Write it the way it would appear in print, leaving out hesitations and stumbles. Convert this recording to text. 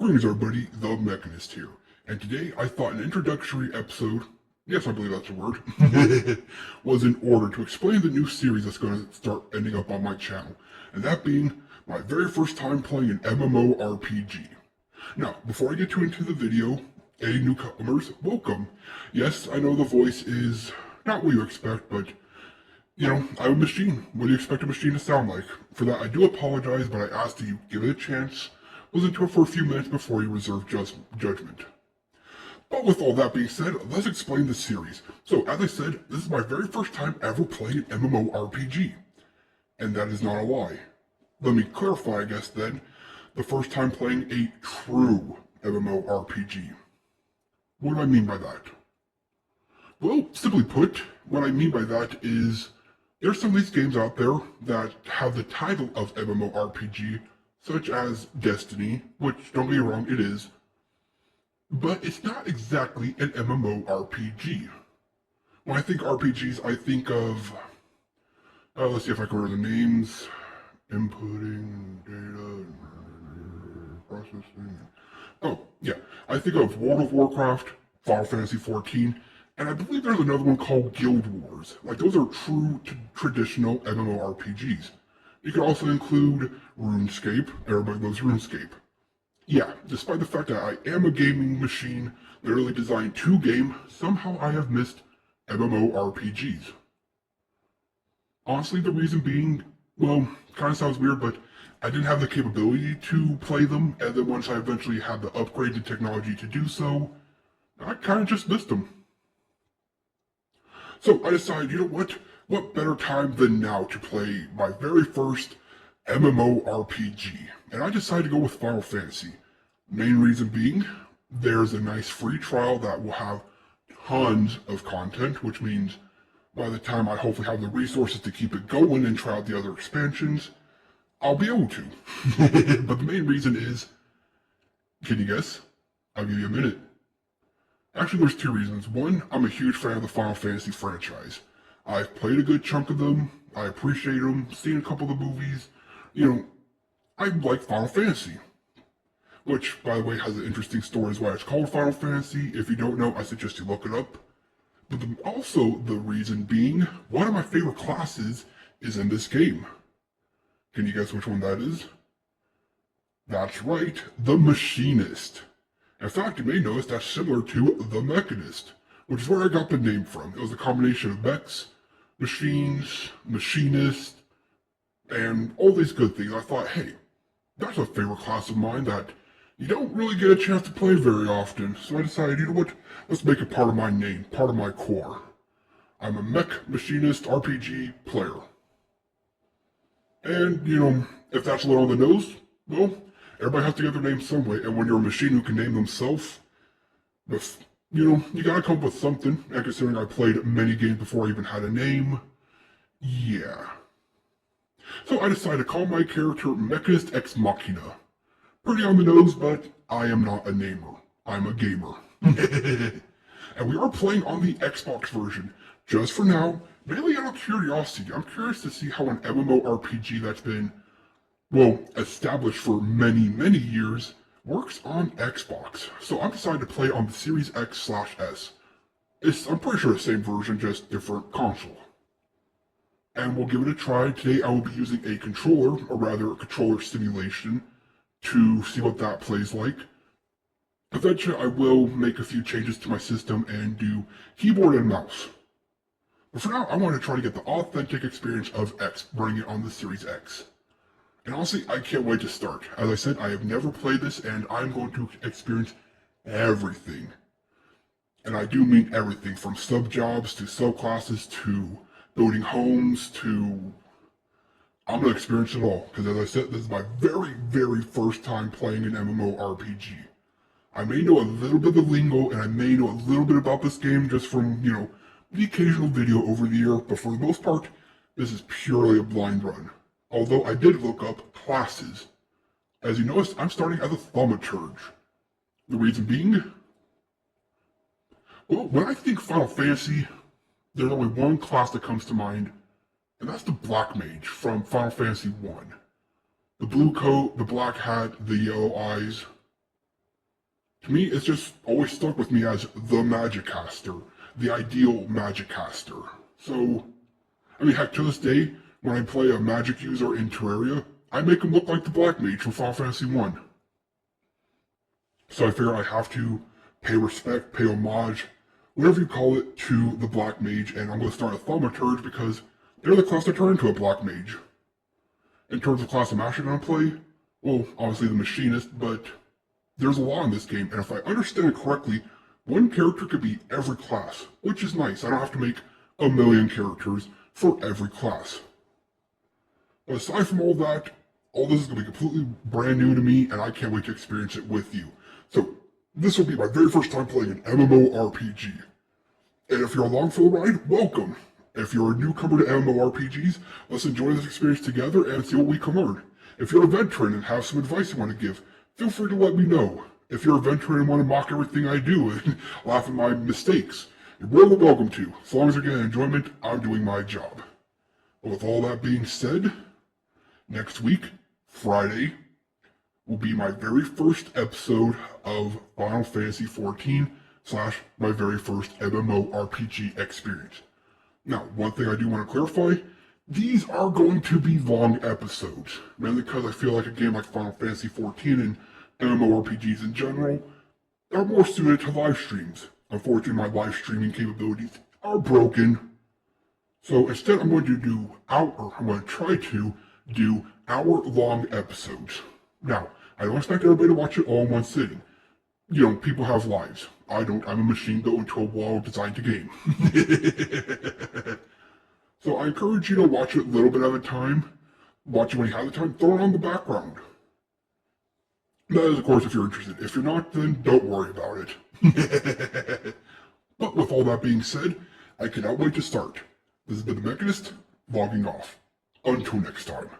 Greetings everybody, TheMechanist here, and today I thought an introductory episode, yes I believe that's a word, was in order to explain the new series that's going to start ending up on my channel, and that being my very first time playing an MMO RPG. Now, before I get too into the video, newcomers, welcome. Yes, I know the voice is not what you expect, but I'm a machine. What do you expect a machine to sound like? For that, I do apologize, but I ask that you give it a chance. Listen to it for a few minutes before you reserve judgment. But with all that being said, let's explain the series. So, as I said, this is my very first time ever playing an MMORPG. And that is not a lie. Let me clarify, I guess, then, the first time playing a true MMORPG. What do I mean by that? Well, simply put, what I mean by that is, there's some of these games out there that have the title of MMORPG, such as Destiny, which, don't get me wrong, it is, but it's not exactly an MMORPG. When I think RPGs, I think of, let's see if I can remember the names, inputting, data, processing. Oh, yeah, I think of World of Warcraft, Final Fantasy XIV, and I believe there's another one called Guild Wars. Like, those are true traditional MMORPGs. You can also include RuneScape. Everybody loves RuneScape. Yeah, despite the fact that I am a gaming machine, literally designed to game, somehow I have missed MMORPGs. Honestly, the reason being, well, kind of sounds weird, but I didn't have the capability to play them, and then once I eventually had the upgraded technology to do so, I kind of just missed them. So I decided, you know what better time than now to play my very first MMORPG? And I decided to go with Final Fantasy. Main reason being, there's a nice free trial that will have tons of content, which means by the time I hopefully have the resources to keep it going and try out the other expansions, I'll be able to. But the main reason is, can you guess? I'll give you a minute. Actually, there's two reasons. One, I'm a huge fan of the Final Fantasy franchise. I've played a good chunk of them. I appreciate them. Seen a couple of the movies. I like Final Fantasy. Which, by the way, has an interesting story as why it's called Final Fantasy. If you don't know, I suggest you look it up. But also the reason being, one of my favorite classes is in this game. Can you guess which one that is? That's right, the Machinist. In fact, you may notice that's similar to TheMechanist, which is where I got the name from. It was a combination of mechs, machines, machinist, and all these good things. I thought, hey, that's a favorite class of mine that you don't really get a chance to play very often. So I decided, you know what, let's make it part of my name, part of my core. I'm a mech machinist RPG player. And, if that's a little on the nose, well, everybody has to get their name some way, and when you're a machine who can name themselves, you gotta come up with something. And considering I played many games before I even had a name, yeah. So I decided to call my character Mechanist Ex Machina. Pretty on the nose, but I am not a namer. I'm a gamer. And we are playing on the Xbox version, just for now, mainly out of curiosity. I'm curious to see how an MMORPG that's been established for many, many years, works on Xbox. So I'm decided to play on the Series X/S. I'm pretty sure the same version, just different console. And we'll give it a try. Today I will be using a controller, or rather a controller simulation, to see what that plays like. Eventually I will make a few changes to my system and do keyboard and mouse. But for now, I want to try to get the authentic experience of X, running it on the Series X. And honestly, I can't wait to start. As I said, I have never played this, and I'm going to experience everything. And I do mean everything, from sub-jobs to subclasses to building homes to... I'm going to experience it all, because as I said, this is my very, very first time playing an MMORPG. I may know a little bit of lingo, and I may know a little bit about this game just from, the occasional video over the year, but for the most part, this is purely a blind run. Although I did look up classes. As you notice, I'm starting as a thaumaturge. The reason being? Well, when I think Final Fantasy, there's only one class that comes to mind, and that's the Black Mage from Final Fantasy I. The blue coat, the black hat, the yellow eyes. To me, it's just always stuck with me as the magic caster, the ideal magic caster. So, I mean, heck, to this day, when I play a magic user in Terraria, I make him look like the Black Mage from Final Fantasy I. So I figure I have to pay respect, pay homage, whatever you call it, to the Black Mage, and I'm going to start a Thaumaturge because they're the class that turn into a Black Mage. In terms of class I'm actually going to play, well, obviously the Machinist, but there's a lot in this game, and if I understand it correctly, one character could be every class, which is nice. I don't have to make a million characters for every class. But aside from all that, all this is going to be completely brand new to me, and I can't wait to experience it with you. So, this will be my very first time playing an MMO RPG. And if you're along for the ride, welcome! If you're a newcomer to MMORPGs, let's enjoy this experience together and see what we can learn. If you're a veteran and have some advice you want to give, feel free to let me know. If you're a veteran and want to mock everything I do and laugh at my mistakes, you're more than welcome to. As long as you're getting enjoyment, I'm doing my job. But with all that being said, next week, Friday, will be my very first episode of Final Fantasy XIV / my very first MMORPG experience. Now, one thing I do want to clarify, these are going to be long episodes, mainly because I feel like a game like Final Fantasy XIV and MMORPGs in general are more suited to live streams. Unfortunately, my live streaming capabilities are broken. So instead, I'm going to try to do hour-long episodes. Now, I don't expect everybody to watch it all in one sitting. You know, people have lives. I don't. I'm a machine built into a wall designed to game. So I encourage you to watch it a little bit at a time. Watch it when you have the time. Throw it on the background. That is, of course, if you're interested. If you're not, then don't worry about it. But with all that being said, I cannot wait to start. This has been TheMechanist, logging off. Until next time.